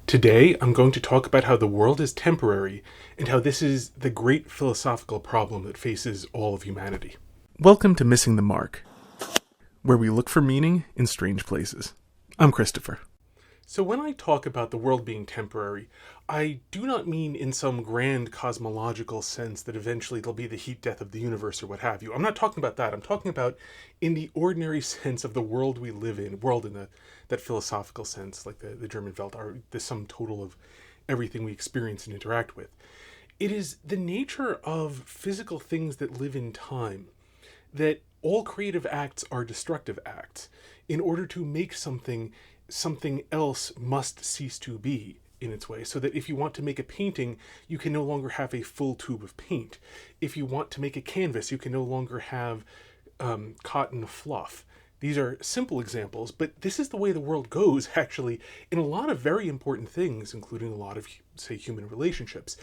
Today, I'm going to talk about how the world is temporary and how this is the great philosophical problem that faces all of humanity. Welcome to Missing the Mark, where we look for meaning in strange places. I'm Christopher. So when I talk about the world being temporary, I do not mean in some grand cosmological sense that eventually there'll be the heat death of the universe or what have you. I'm not talking about that. I'm talking about in the ordinary sense of the world we live in, world in that philosophical sense, like the German Welt, or the sum total of everything we experience and interact with. It is the nature of physical things that live in time that all creative acts are destructive acts. In order to make something, something else must cease to be in its way. So that if you want to make a painting, you can no longer have a full tube of paint. If you want to make a canvas, you can no longer have cotton fluff. These are simple examples, but this is the way the world goes, actually, in a lot of very important things, including a lot of, say, human relationships.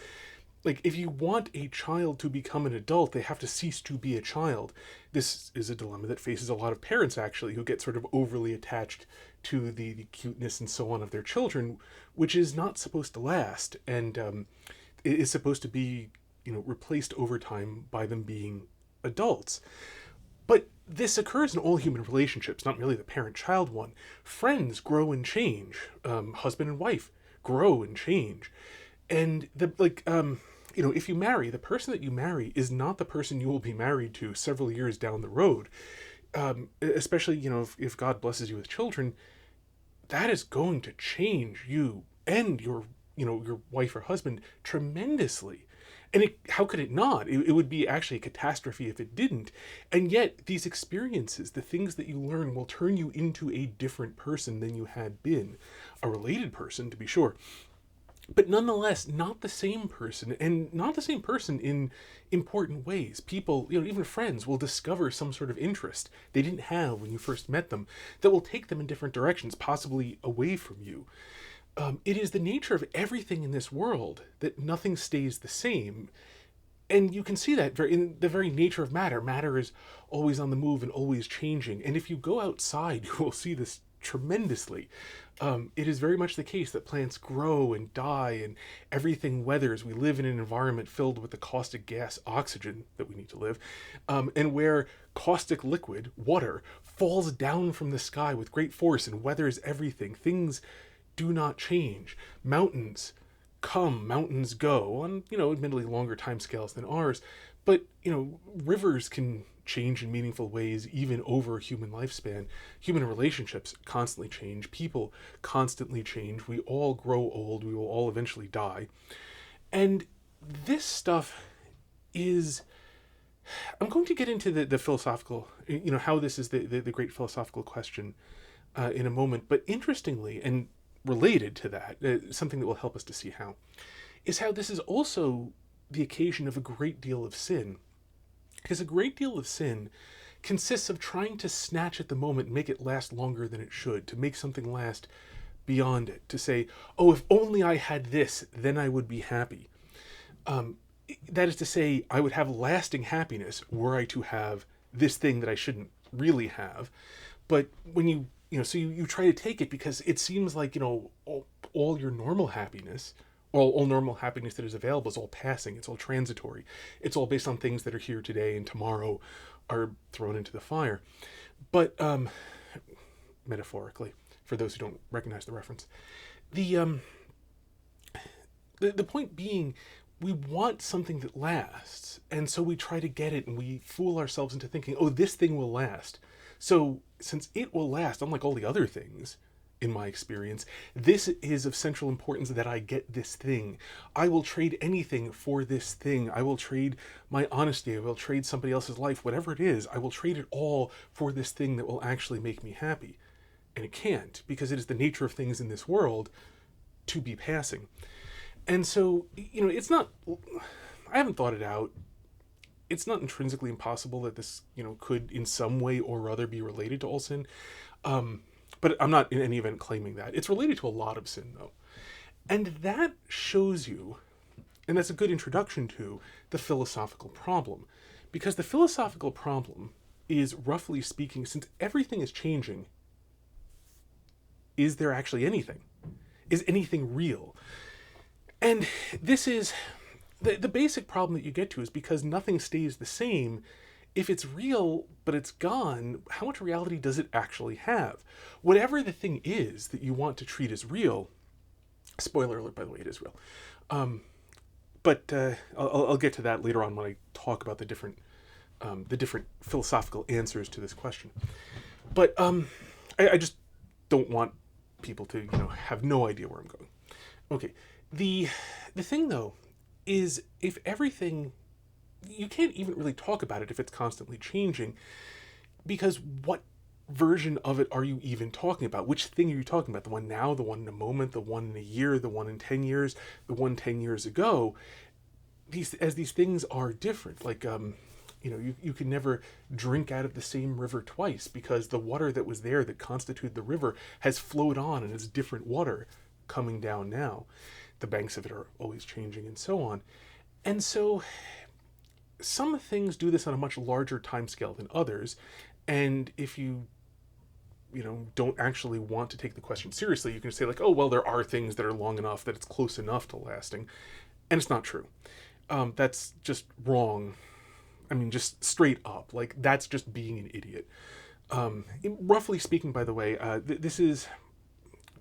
Like, if you want a child to become an adult, they have to cease to be a child. This is a dilemma that faces a lot of parents, actually, who get sort of overly attached to the cuteness and so on of their children, which is not supposed to last, and it is supposed to be, replaced over time by them being adults. But this occurs in all human relationships, not merely the parent-child one. Friends grow and change. Husband and wife grow and change. And if you marry, the person that you marry is not the person you will be married to several years down the road. Especially, if God blesses you with children, that is going to change you and your wife or husband tremendously. And how could it not? It would be actually a catastrophe if it didn't. And yet, these experiences, the things that you learn, will turn you into a different person than you had been. A related person, to be sure. But nonetheless, not the same person, and not the same person in important ways. People, even friends, will discover some sort of interest they didn't have when you first met them that will take them in different directions, possibly away from you. It is the nature of everything in this world that nothing stays the same. And you can see that in the very nature of matter. Matter is always on the move and always changing. And if you go outside, you will see this tremendously. It is very much the case that plants grow and die and everything weathers. We live in an environment filled with the caustic gas oxygen that we need to live, and where caustic liquid, water, falls down from the sky with great force and weathers everything. Things do not change. Mountains come, mountains go, on, admittedly longer timescales than ours, but, rivers can change in meaningful ways even over human lifespan. Human relationships constantly change. People constantly change. We all grow old. We will all eventually die. And this stuff is... I'm going to get into the philosophical, how this is the great philosophical question in a moment. But interestingly, and related to that, something that will help us to see how, is how this is also the occasion of a great deal of sin. Because a great deal of sin consists of trying to snatch at the moment and make it last longer than it should, to make something last beyond it, to say, oh, if only I had this, then I would be happy. That is to say, I would have lasting happiness were I to have this thing that I shouldn't really have. But when you try to take it because it seems like, all your normal happiness, all normal happiness that is available is all passing. It's all transitory. It's all based on things that are here today and tomorrow are thrown into the fire. But metaphorically, for those who don't recognize the reference, the point being, we want something that lasts, and so we try to get it, and we fool ourselves into thinking, oh, this thing will last. So since it will last, unlike all the other things, in my experience, this is of central importance that I get this thing. I will trade anything for this thing. I will trade my honesty. I will trade somebody else's life, whatever it is. I will trade it all for this thing that will actually make me happy. And it can't, because it is the nature of things in this world to be passing. And so, it's not, I haven't thought it out. It's not intrinsically impossible that this, could in some way or other be related to all sin. But I'm not in any event claiming that. It's related to a lot of sin, though. And that shows you, and that's a good introduction to, the philosophical problem. Because the philosophical problem is, roughly speaking, since everything is changing, is there actually anything? Is anything real? And this is the basic problem that you get to, is because nothing stays the same. If it's real but it's gone, how much reality does it actually have? Whatever the thing is that you want to treat as real, spoiler alert, by the way, it is real. But I'll get to that later on when I talk about the different philosophical answers to this question. But I just don't want people to have no idea where I'm going. Okay, the thing though is, if everything, you can't even really talk about it if it's constantly changing, because what version of it are you even talking about? Which thing are you talking about? The one now, the one in a moment, the one in a year, the one in 10 years, the one 10 years ago? These things are different. Like, you can never drink out of the same river twice, because the water that was there that constituted the river has flowed on and it's different water coming down now. The banks of it are always changing and so on. And so some things do this on a much larger time scale than others. And if you don't actually want to take the question seriously, you can say like, oh, well, there are things that are long enough that it's close enough to lasting. And it's not true. That's just wrong. I mean, just straight up. Like, that's just being an idiot. Roughly speaking, by the way, this is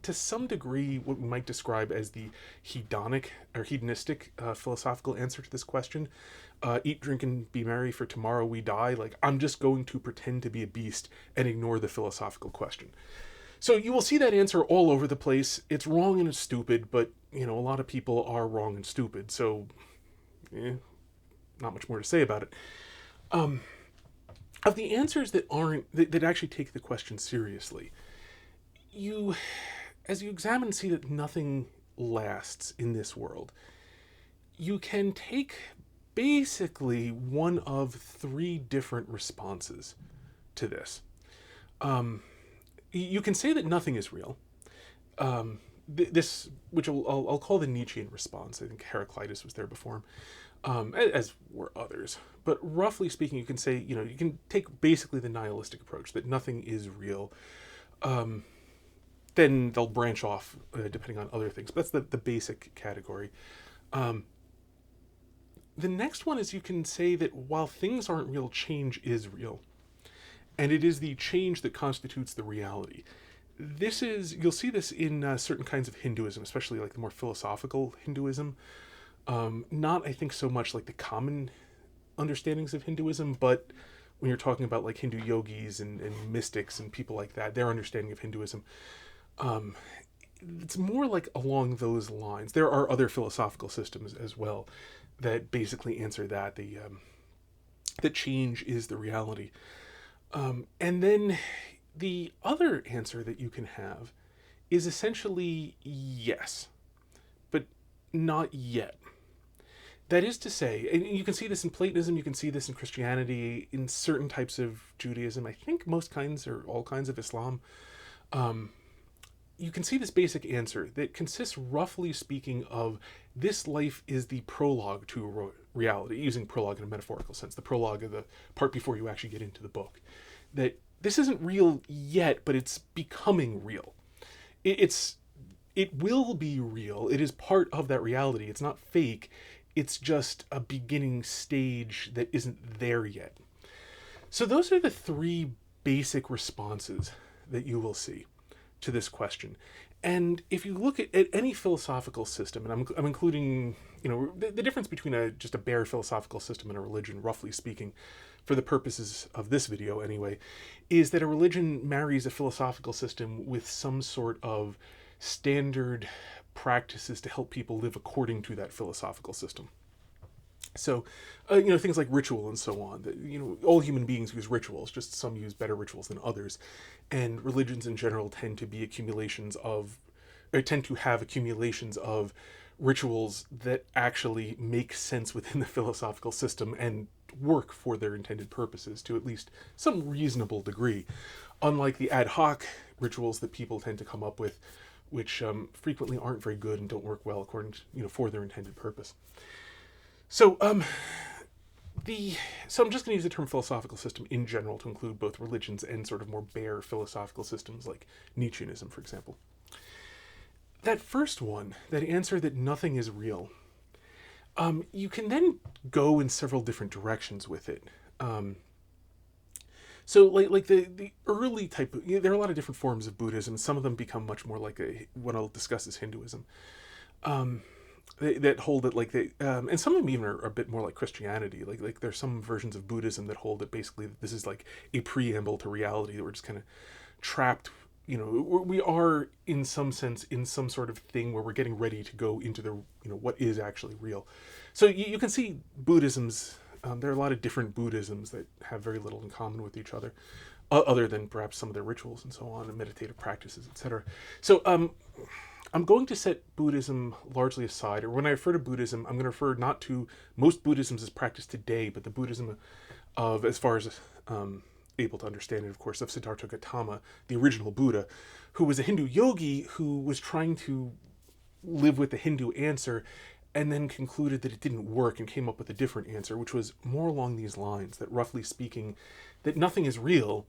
to some degree what we might describe as the hedonistic philosophical answer to this question. Eat, drink, and be merry, for tomorrow we die. Like, I'm just going to pretend to be a beast and ignore the philosophical question. So you will see that answer all over the place. It's wrong and it's stupid, but, a lot of people are wrong and stupid. So, not much more to say about it. Of the answers that actually take the question seriously, as you examine and see that nothing lasts in this world, you can take basically one of three different responses to this. You can say that nothing is real. This, which I'll call the Nietzschean response. I think Heraclitus was there before him, as were others. But roughly speaking, you can say, you can take basically the nihilistic approach, that nothing is real. Then they'll branch off depending on other things. But that's the basic category. The next one is, you can say that while things aren't real, change is real. And it is the change that constitutes the reality. You'll see this in certain kinds of Hinduism, especially like the more philosophical Hinduism. Not, I think, so much like the common understandings of Hinduism, but when you're talking about like Hindu yogis and mystics and people like that, their understanding of Hinduism, it's more like along those lines. There are other philosophical systems as well that basically answer that change is the reality. And then the other answer that you can have is essentially yes, but not yet. That is to say, and you can see this in Platonism, you can see this in Christianity, in certain types of Judaism, I think most kinds or all kinds of Islam. You can see this basic answer that consists, roughly speaking, of this life is the prologue to reality, using prologue in a metaphorical sense, the prologue of the part before you actually get into the book. That this isn't real yet, but it's becoming real. It will be real. It is part of that reality. It's not fake. It's just a beginning stage that isn't there yet. So those are the three basic responses that you will see to this question. And if you look at any philosophical system, and I'm including, the difference between just a bare philosophical system and a religion, roughly speaking, for the purposes of this video anyway, is that a religion marries a philosophical system with some sort of standard practices to help people live according to that philosophical system. So, things like ritual and so on. All human beings use rituals, just some use better rituals than others. And religions in general tend to have accumulations of rituals that actually make sense within the philosophical system and work for their intended purposes to at least some reasonable degree. Unlike the ad hoc rituals that people tend to come up with, which frequently aren't very good and don't work well according to, for their intended purpose. So, so I'm just going to use the term philosophical system in general to include both religions and sort of more bare philosophical systems like Nietzscheanism, for example. that first one, that answer that nothing is real, you can then go in several different directions with it. So like the early type of, there are a lot of different forms of Buddhism. Some of them become much more like what I'll discuss as Hinduism. That hold it like and some of them even are a bit more like Christianity. Like there's some versions of Buddhism that hold it basically that this is like a preamble to reality, that we're just kind of trapped. We are in some sense in some sort of thing where we're getting ready to go into the what is actually real. So you can see Buddhisms. There are a lot of different Buddhisms that have very little in common with each other, other than perhaps some of their rituals and so on, and meditative practices, etc. So I'm going to set Buddhism largely aside, or when I refer to Buddhism, I'm going to refer not to most Buddhisms as practiced today, but the Buddhism of, as far as able to understand it, of course, of Siddhartha Gautama, the original Buddha, who was a Hindu yogi who was trying to live with the Hindu answer and then concluded that it didn't work and came up with a different answer, which was more along these lines, that roughly speaking, that nothing is real,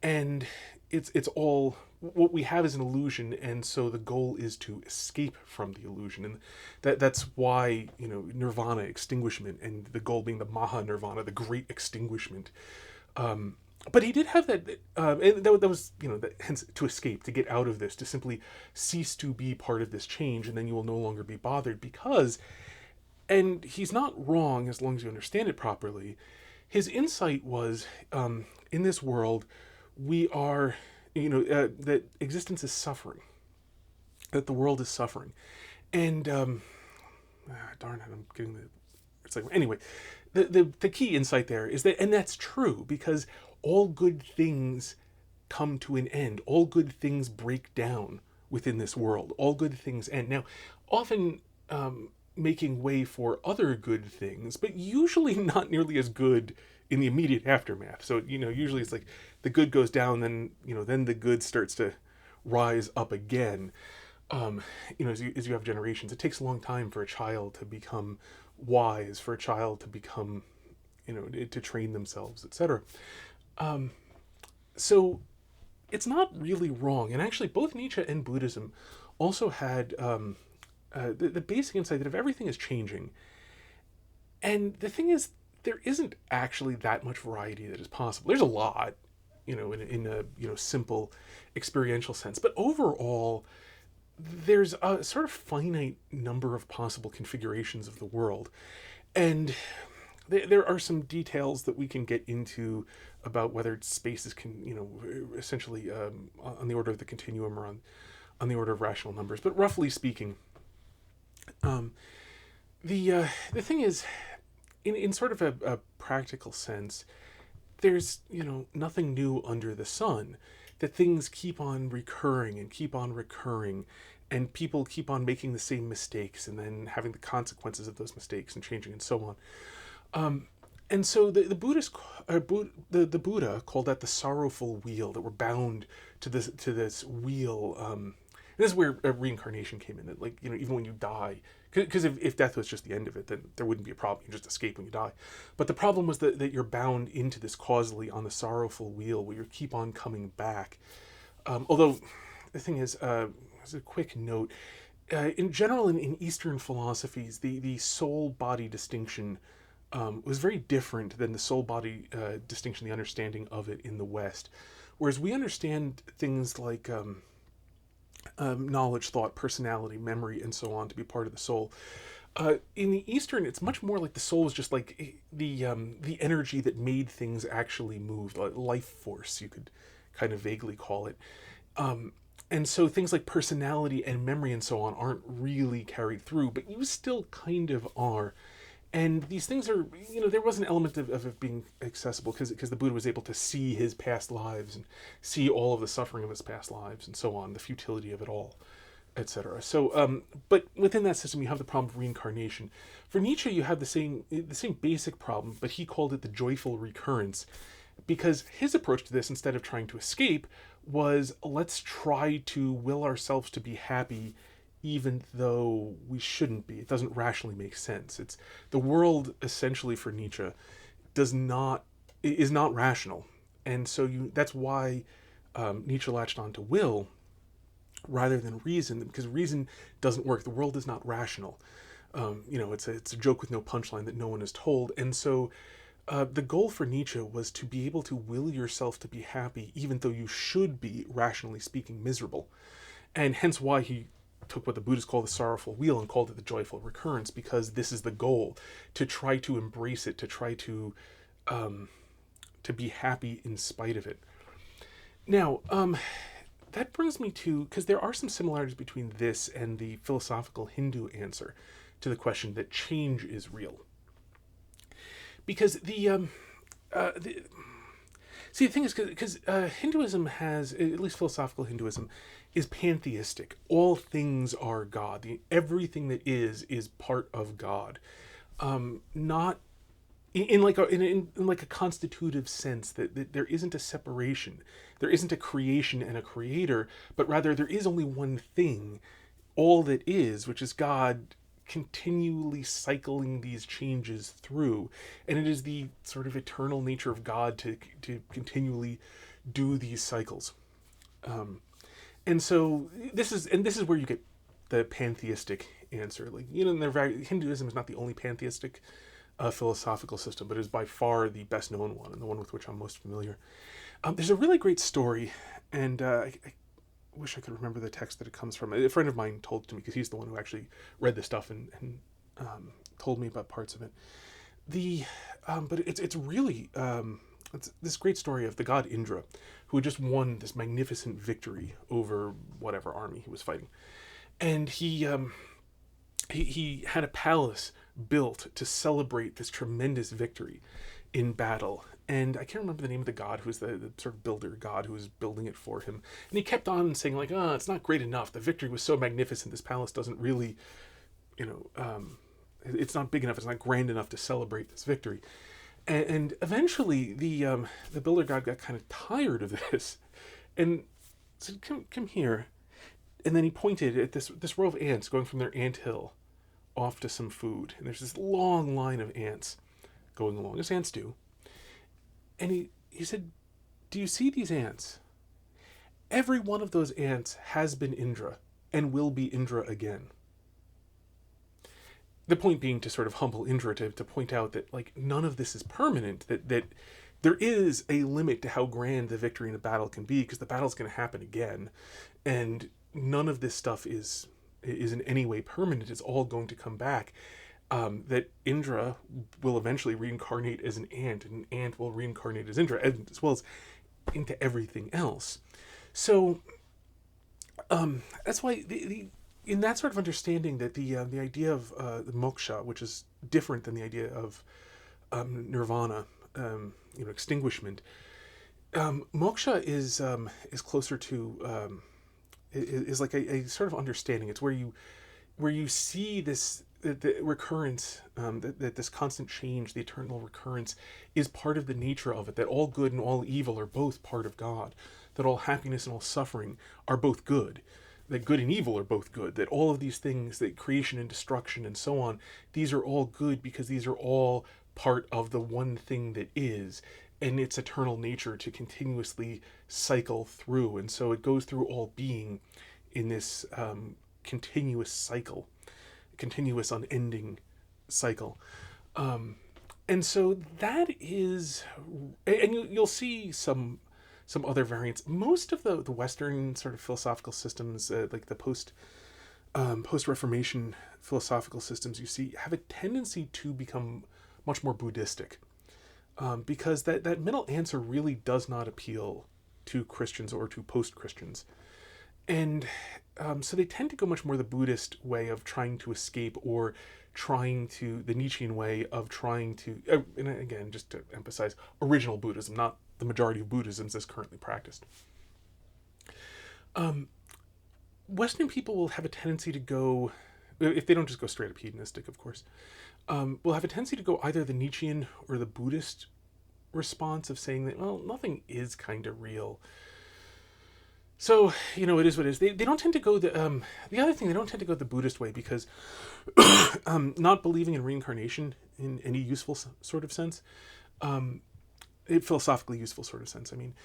and it's all what we have is an illusion, and so the goal is to escape from the illusion, and that's why nirvana, extinguishment, and the goal being the maha nirvana, the great extinguishment. But he did have that, and that was, hence to escape, to get out of this, to simply cease to be part of this change, and then you will no longer be bothered because, and he's not wrong as long as you understand it properly, his insight was, in this world, we are, that existence is suffering, that the world is suffering. And, darn it, I'm getting it's like, anyway, the key insight there is that, and that's true, because all good things come to an end. All good things break down within this world. All good things end. Now, often making way for other good things, but usually not nearly as good in the immediate aftermath. So, usually it's like the good goes down, then, then the good starts to rise up again. As you have generations, it takes a long time for a child to become wise, for a child to become, to train themselves, etc. So it's not really wrong. And actually, both Nietzsche and Buddhism also had the basic insight that if everything is changing, and the thing is, there isn't actually that much variety that is possible. There's a lot, in a simple experiential sense, but overall, there's a sort of finite number of possible configurations of the world, and there are some details that we can get into about whether spaces can, essentially on the order of the continuum or on the order of rational numbers. But roughly speaking, the thing is, in sort of a practical sense, there's nothing new under the sun. That things keep on recurring and keep on recurring, and people keep on making the same mistakes and then having the consequences of those mistakes and changing and so on. And so the Buddhist, the Buddha called that the sorrowful wheel, that we're bound to this wheel. And this is where reincarnation came in. That, like, even when you die, because if death was just the end of it, then there wouldn't be a problem. You just escape when you die. But the problem was that you're bound into this causally on the sorrowful wheel where you keep on coming back. Although the thing is, as a quick note, in general in Eastern philosophies, the soul-body distinction was very different than the soul-body distinction, the understanding of it in the West. Whereas we understand things like knowledge, thought, personality, memory, and so on to be part of the soul. In the Eastern, it's much more like the soul is just like the energy that made things actually move, like life force, you could kind of vaguely call it. And so things like personality and memory and so on aren't really carried through, but you still kind of are. And these things are, there was an element of it being accessible because the Buddha was able to see his past lives and see all of the suffering of his past lives and so on, the futility of it all, etc. So, but within that system, you have the problem of reincarnation. For Nietzsche, you have the same basic problem, but he called it the joyful recurrence, because his approach to this, instead of trying to escape, was let's try to will ourselves to be happy even though we shouldn't be. It doesn't rationally make sense. It's the world, essentially, for Nietzsche is not rational, and so that's why Nietzsche latched on to will, rather than reason, because reason doesn't work. The world is not rational. It's a joke with no punchline that no one is told. And so the goal for Nietzsche was to be able to will yourself to be happy, even though you should be, rationally speaking, miserable. And hence why he took what the Buddhists call the sorrowful wheel and called it the joyful recurrence, because this is the goal, to try to embrace it, to try to be happy in spite of it. Now, that brings me to, because there are some similarities between this and the philosophical Hindu answer to the question that change is real. Because the thing is, because Hinduism has, at least philosophical Hinduism, is pantheistic. All things are God. Everything that is part of God. Not in like a constitutive sense, that there isn't a separation. There isn't a creation and a creator, but rather there is only one thing, all that is, which is God, continually cycling these changes through. And it is the sort of eternal nature of God to continually do these cycles. And so this is where you get the pantheistic answer. Like, Hinduism is not the only pantheistic philosophical system, but it is by far the best known one and the one with which I'm most familiar. There's a really great story, and I wish I could remember the text that it comes from. A friend of mine told it to me, because he's the one who actually read the stuff and told me about parts of it. But it's really it's this great story of the god Indra, who had just won this magnificent victory over whatever army he was fighting, and he had a palace built to celebrate this tremendous victory in battle. And I can't remember the name of the god who was the sort of builder god who was building it for him. And he kept on saying, like, it's not great enough. The victory was so magnificent. This palace doesn't really, it's not big enough. It's not grand enough to celebrate this victory. And eventually the builder god got kind of tired of this and said, come here. And then he pointed at this row of ants going from their anthill off to some food. And there's this long line of ants going along, as ants do. And he said, do you see these ants? Every one of those ants has been Indra and will be Indra again. The point being to sort of humble Indra, to point out that, like, none of this is permanent, that there is a limit to how grand the victory in a battle can be, because the battle's going to happen again, and none of this stuff is in any way permanent. It's all going to come back. That Indra will eventually reincarnate as an ant, and an ant will reincarnate as Indra, as well as into everything else. So that's why in that sort of understanding, that the idea of the moksha, which is different than the idea of nirvana, extinguishment, moksha is closer to is like a sort of understanding. It's where you see this. The recurrence, that this constant change, the eternal recurrence, is part of the nature of it, that all good and all evil are both part of God, that all happiness and all suffering are both good, that good and evil are both good, that all of these things, that creation and destruction and so on, these are all good because these are all part of the one thing that is, and its eternal nature to continuously cycle through. And so it goes through all being in this continuous cycle, continuous unending cycle. And so that is, and you'll see some other variants. Most of the Western sort of philosophical systems, like the post-Reformation philosophical systems, you see have a tendency to become much more Buddhistic, because that middle answer really does not appeal to Christians or to post-Christians. And so they tend to go much more the Buddhist way of trying to escape, or the Nietzschean way of trying to, and again, just to emphasize, original Buddhism, not the majority of Buddhisms as currently practiced. Western people will have a tendency to go, if they don't just go straight up hedonistic, of course, will have a tendency to go either the Nietzschean or the Buddhist response of saying that, well, nothing is kind of real. So, it is what it is. They don't tend to go the other thing, they don't tend to go the Buddhist way, because not believing in reincarnation in any useful sort of sense, philosophically useful sort of sense, I mean,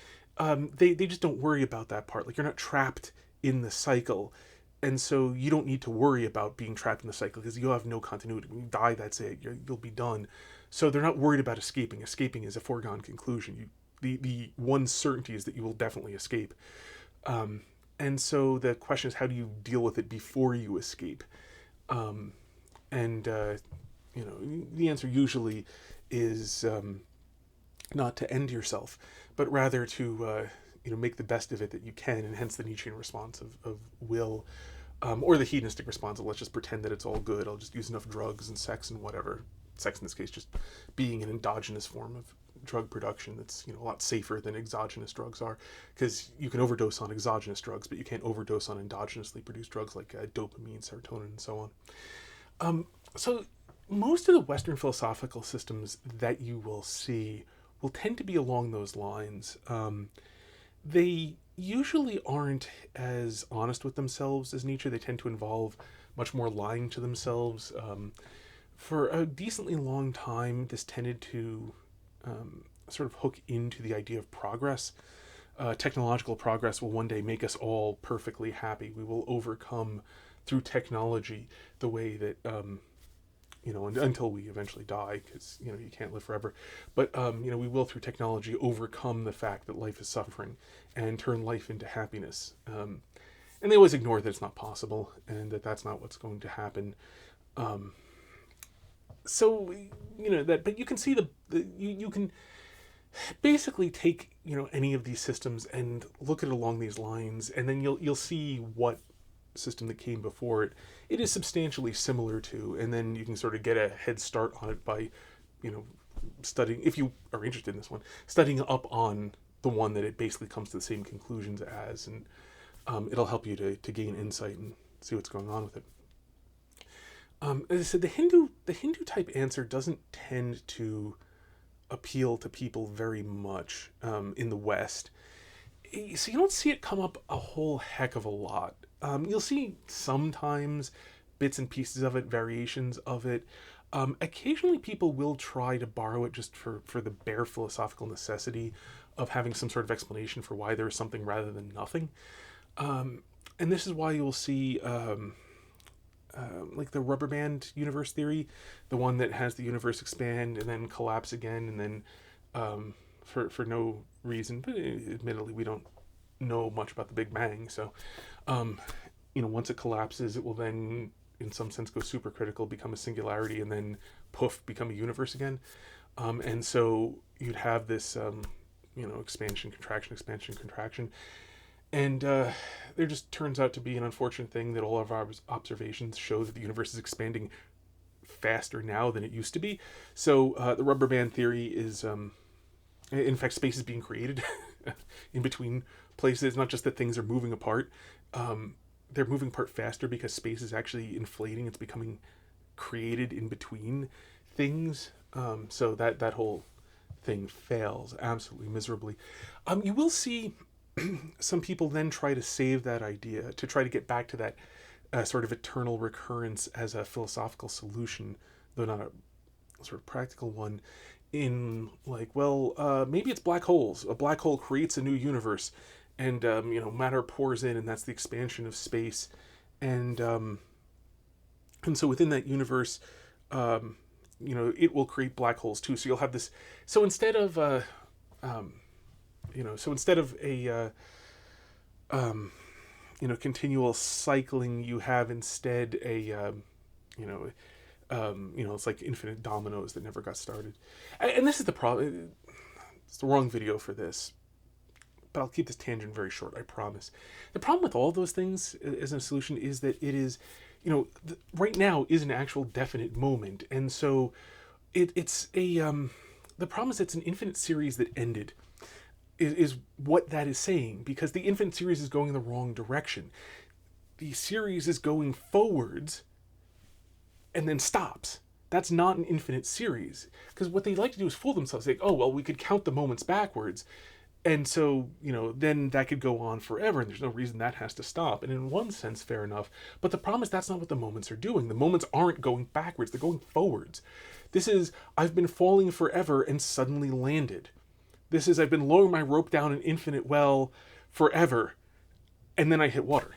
they just don't worry about that part. Like, you're not trapped in the cycle. And so you don't need to worry about being trapped in the cycle because you'll have no continuity. When you die, that's it. You'll be done. So they're not worried about escaping. Escaping is a foregone conclusion. The one certainty is that you will definitely escape. And so the question is, how do you deal with it before you escape? The answer usually is not to end yourself, but rather to make the best of it that you can, and hence the Nietzschean response of will, or the hedonistic response of let's just pretend that it's all good. I'll just use enough drugs and sex and whatever. Sex in this case just being an endogenous form of drug production that's a lot safer than exogenous drugs are, because you can overdose on exogenous drugs, but you can't overdose on endogenously produced drugs like dopamine, serotonin, and so on. So most of the Western philosophical systems that you will see will tend to be along those lines. They usually aren't as honest with themselves as Nietzsche. They tend to involve much more lying to themselves. For a decently long time, this tended to sort of hook into the idea of progress. Technological progress will one day make us all perfectly happy. We will overcome through technology the way that, until we eventually die, because, you can't live forever. But, we will through technology overcome the fact that life is suffering and turn life into happiness. And they always ignore that it's not possible and that that's not what's going to happen. But you can see you can basically take, any of these systems and look at it along these lines, and then you'll see what system that came before it is substantially similar to, and then you can sort of get a head start on it by, studying, if you are interested in this one, studying up on the one that it basically comes to the same conclusions as, and it'll help you to gain insight and see what's going on with it. As I said, the Hindu type answer doesn't tend to appeal to people very much in the West. So you don't see it come up a whole heck of a lot. You'll see sometimes bits and pieces of it, variations of it. Occasionally people will try to borrow it just for the bare philosophical necessity of having some sort of explanation for why there is something rather than nothing. And this is why you'll see like the rubber band universe theory, the one that has the universe expand and then collapse again, and then for no reason, but admittedly we don't know much about the Big Bang, so once it collapses, it will then in some sense go supercritical, become a singularity, and then poof, become a universe again. And so you'd have this expansion, contraction. And there just turns out to be an unfortunate thing that all of our observations show that the universe is expanding faster now than it used to be. So the rubber band theory is, in fact, space is being created in between places. It's not just that things are moving apart. They're moving apart faster because space is actually inflating. It's becoming created in between things. So that whole thing fails absolutely miserably. You will see some people then try to save that idea, to try to get back to that sort of eternal recurrence as a philosophical solution, though not a sort of practical one, in like, maybe it's black holes. A black hole creates a new universe, and matter pours in, and that's the expansion of space, and so within that universe, it will create black holes too. So you'll have this. So instead of a continual cycling, you have instead it's like infinite dominoes that never got started. And this is the problem. It's the wrong video for this, but I'll keep this tangent very short, I promise. The problem with all those things as a solution is that it is, right now is an actual definite moment. And so it's the problem is it's an infinite series that ended. Is what that is saying, because the infinite series is going in the wrong direction. The series is going forwards and then stops. That's not an infinite series, because what they like to do is fool themselves, like, we could count the moments backwards, and so then that could go on forever, and there's no reason that has to stop. And in one sense, fair enough, but the problem is that's not what the moments are doing. The moments aren't going backwards, they're going forwards. This is, I've been falling forever and suddenly landed. This is, I've been lowering my rope down an infinite well forever, and then I hit water.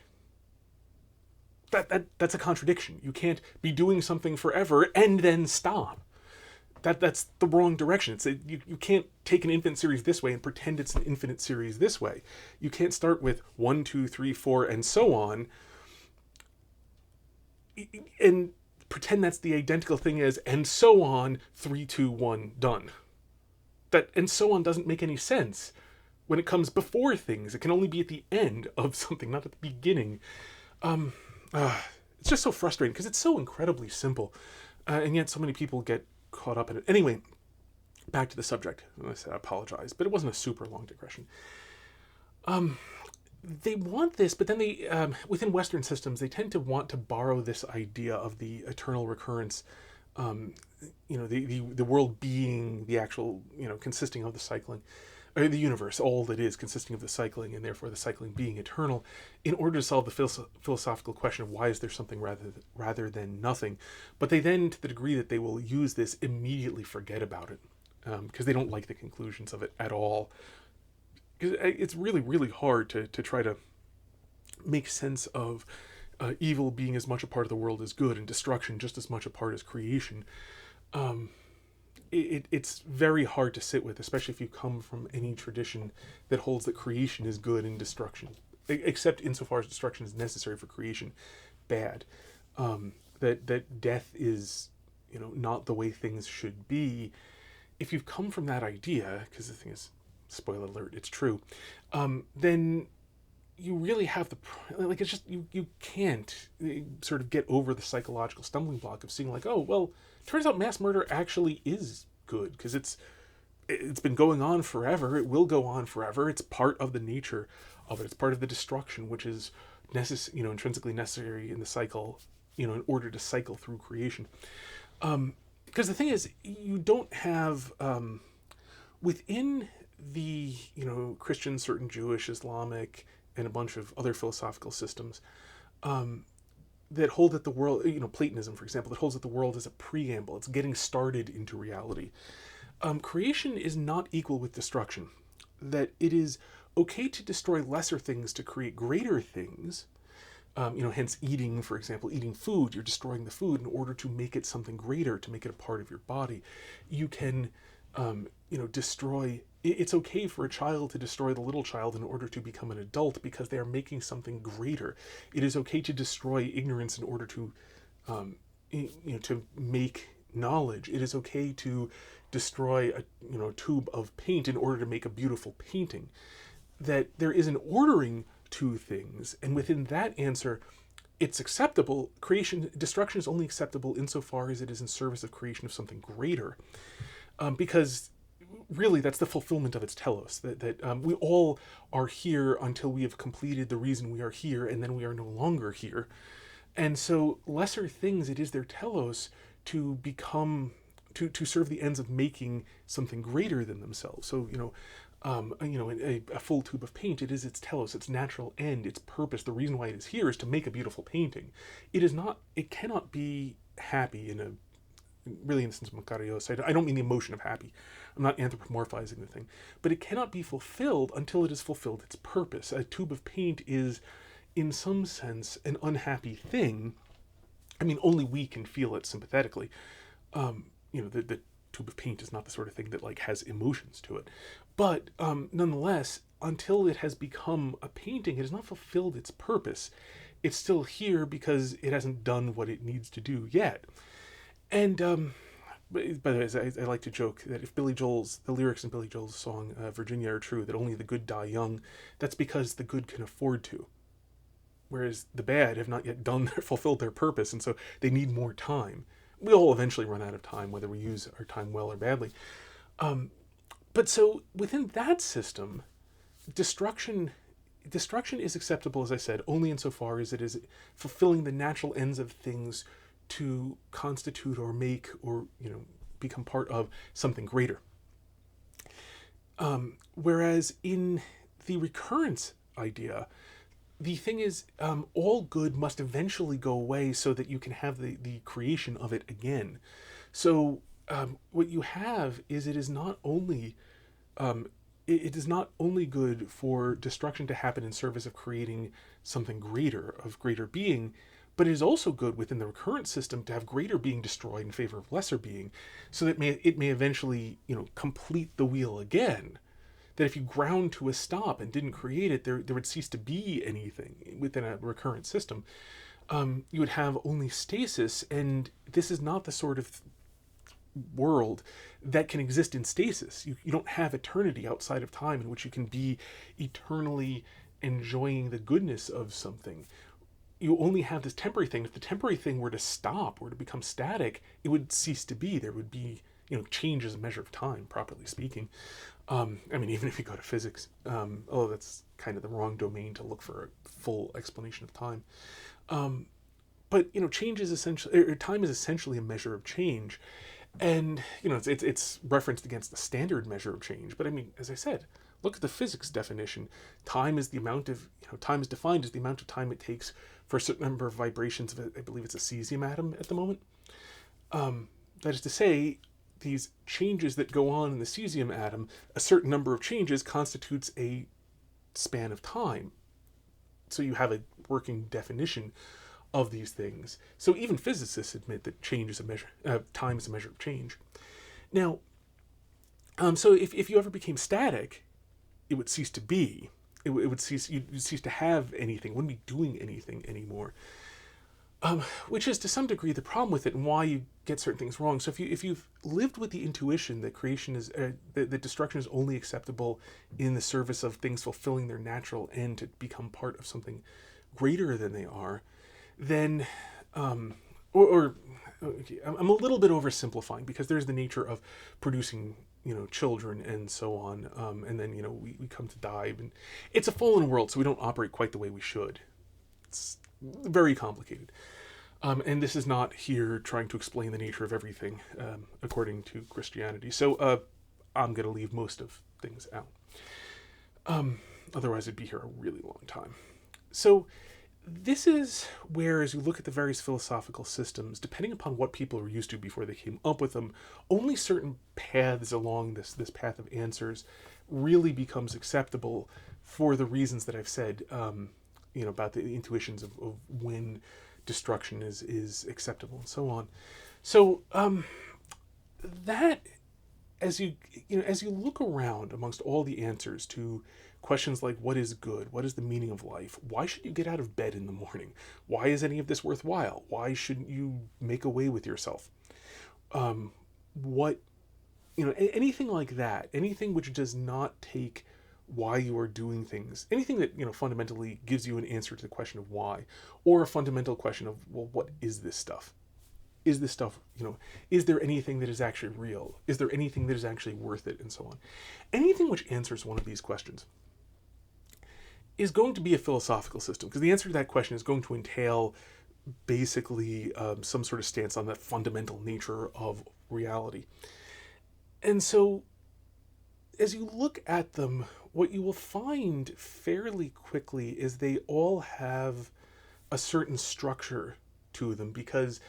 That's a contradiction. You can't be doing something forever and then stop. That's the wrong direction. You can't take an infinite series this way and pretend it's an infinite series this way. You can't start with 1, 2, 3, 4, and so on, and pretend that's the identical thing as and so on, 3, 2, 1, done. That and so on doesn't make any sense when it comes before things. It can only be at the end of something, not at the beginning. It's just so frustrating because it's so incredibly simple, and yet so many people get caught up in it. Anyway, back to the subject. I said I apologize, but it wasn't a super long digression. They want this, but then they, within Western systems, they tend to want to borrow this idea of the eternal recurrence. The world being the actual, consisting of the cycling, or the universe, all that is consisting of the cycling, and therefore the cycling being eternal, in order to solve the philosophical question of why is there something rather than nothing. But they then, to the degree that they will use this, immediately forget about it, because they don't like the conclusions of it at all. Because it's really, really hard to try to make sense of evil being as much a part of the world as good, and destruction just as much a part as creation. It's very hard to sit with, especially if you come from any tradition that holds that creation is good and destruction, except insofar as destruction is necessary for creation, bad. That death is, not the way things should be. If you've come from that idea, because the thing is, spoiler alert, it's true, then you really have it's just, you can't sort of get over the psychological stumbling block of seeing oh, well, turns out mass murder actually is good, because it's been going on forever, it will go on forever, it's part of the nature of it, it's part of the destruction, which is intrinsically necessary in the cycle, in order to cycle through creation. Because the thing is, you don't have, within the, Christian, certain Jewish, Islamic, and a bunch of other philosophical systems, that hold that the world, Platonism, for example, that holds that the world is a preamble, it's getting started into reality. Creation is not equal with destruction. That it is okay to destroy lesser things to create greater things. Hence eating, for example, eating food, you're destroying the food in order to make it something greater, to make it a part of your body. You can, destroy. It's okay for a child to destroy the little child in order to become an adult, because they are making something greater. It is okay to destroy ignorance in order to, to make knowledge. It is okay to destroy a tube of paint in order to make a beautiful painting. That there is an ordering to things, and within that answer, it's acceptable. Destruction is only acceptable insofar as it is in service of creation of something greater, because really that's the fulfillment of its telos, that we all are here until we have completed the reason we are here, and then we are no longer here. And so lesser things, it is their telos to become, to serve the ends of making something greater than themselves. So a full tube of paint, it is its telos, its natural end, its purpose. The reason why it is here is to make a beautiful painting. It cannot be happy in a really, in the sense of Makarios. I don't mean the emotion of happy. I'm not anthropomorphizing the thing. But it cannot be fulfilled until it has fulfilled its purpose. A tube of paint is, in some sense, an unhappy thing. I mean, only we can feel it sympathetically. The tube of paint is not the sort of thing that has emotions to it. But nonetheless, until it has become a painting, it has not fulfilled its purpose. It's still here because it hasn't done what it needs to do yet. And by the way, I like to joke that if the lyrics in Billy Joel's song Virginia are true, that only the good die young, that's because the good can afford to. Whereas the bad have not yet fulfilled their purpose, and so they need more time. We all eventually run out of time, whether we use our time well or badly. But so within that system, destruction is acceptable, as I said, only insofar as it is fulfilling the natural ends of things to constitute or make or become part of something greater. Whereas in the recurrence idea, the thing is, all good must eventually go away so that you can have the creation of it again. So what you have is, it is not only it is not only good for destruction to happen in service of creating something greater, of greater being, but it is also good within the recurrent system to have greater being destroyed in favor of lesser being, so that it may eventually, complete the wheel again. That if you ground to a stop and didn't create it, there would cease to be anything within a recurrent system. You would have only stasis, and this is not the sort of world that can exist in stasis. You don't have eternity outside of time in which you can be eternally enjoying the goodness of something. You only have this temporary thing. If the temporary thing were to stop or to become static, it would cease to be. There would be, change as a measure of time, properly speaking. Even if you go to physics, although that's kind of the wrong domain to look for a full explanation of time. But change is essentially, or time is essentially a measure of change, and it's referenced against the standard measure of change. But as I said, look at the physics definition. Time is the amount of time is defined as the amount of time it takes for a certain number of vibrations of I believe it's a cesium atom at the moment. That is to say, these changes that go on in the cesium atom, a certain number of changes constitutes a span of time. So you have a working definition of these things. So even physicists admit that change is a measure, time is a measure of change. Now, so if you ever became static, it would cease to be. It would cease. You'd cease to have anything. Wouldn't be doing anything anymore. Which is to some degree the problem with it, and why you get certain things wrong. So if you've lived with the intuition that creation is that destruction is only acceptable in the service of things fulfilling their natural end to become part of something greater than they are, then I'm a little bit oversimplifying, because there's the nature of producing children and so on, and then we come to die, and it's a fallen world, so we don't operate quite the way we should. It's very complicated. And this is not here trying to explain the nature of everything according to Christianity. So I'm going to leave most of things out. Otherwise, I'd be here a really long time. So this is where, as you look at the various philosophical systems, depending upon what people were used to before they came up with them, only certain paths along this path of answers really becomes acceptable for the reasons that I've said, about the intuitions of when destruction is acceptable and so on. So that, as you look around amongst all the answers to questions like what is good, what is the meaning of life, why should you get out of bed in the morning, why is any of this worthwhile, why shouldn't you make away with yourself, anything like that, anything which does not take why you are doing things, anything that fundamentally gives you an answer to the question of why, or a fundamental question of, well, what is this stuff? Is this stuff, is there anything that is actually real? Is there anything that is actually worth it? And so on. Anything which answers one of these questions is going to be a philosophical system, because the answer to that question is going to entail basically some sort of stance on the fundamental nature of reality. And so as you look at them, what you will find fairly quickly is they all have a certain structure to them, because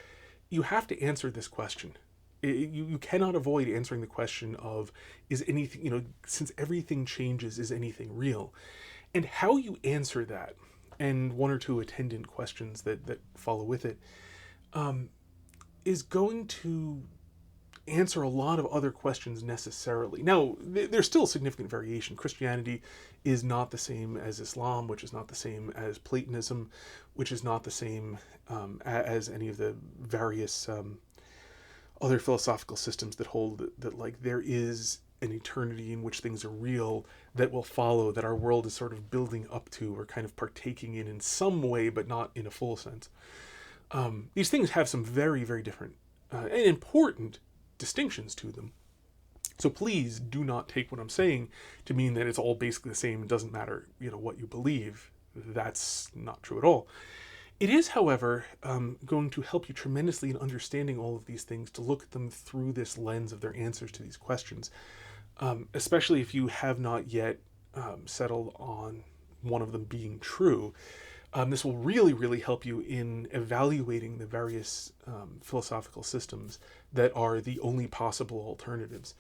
you have to answer this question. You cannot avoid answering the question of, is anything, since everything changes, is anything real? And how you answer that, and one or two attendant questions that follow with it, is going to answer a lot of other questions necessarily. Now, there's still significant variation. Christianity is not the same as Islam, which is not the same as Platonism, which is not the same as any of the various other philosophical systems that hold that like there is an eternity in which things are real that will follow, that our world is sort of building up to or kind of partaking in some way, but not in a full sense. These things have some very, very different and important distinctions to them. So please do not take what I'm saying to mean that it's all basically the same. It doesn't matter, what you believe. That's not true at all. It is, however, going to help you tremendously in understanding all of these things, to look at them through this lens of their answers to these questions, especially if you have not yet settled on one of them being true. This will really, really help you in evaluating the various philosophical systems that are the only possible alternatives.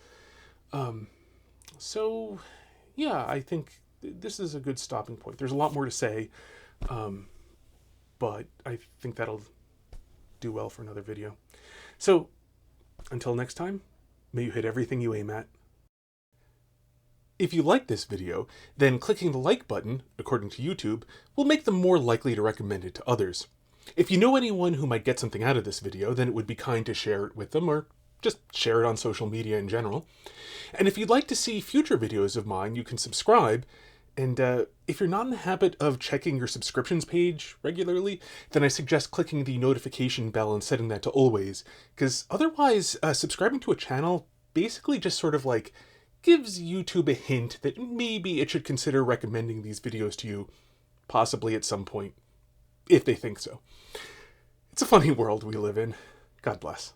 So, yeah, I think this is a good stopping point. There's a lot more to say, but I think that'll do well for another video. So, until next time, may you hit everything you aim at. If you like this video, then clicking the like button, according to YouTube, will make them more likely to recommend it to others. If you know anyone who might get something out of this video, then it would be kind to share it with them, or just share it on social media in general. And if you'd like to see future videos of mine, you can subscribe. And if you're not in the habit of checking your subscriptions page regularly, then I suggest clicking the notification bell and setting that to always, because otherwise subscribing to a channel basically just sort of like gives YouTube a hint that maybe it should consider recommending these videos to you, possibly at some point, if they think so. It's a funny world we live in. God bless.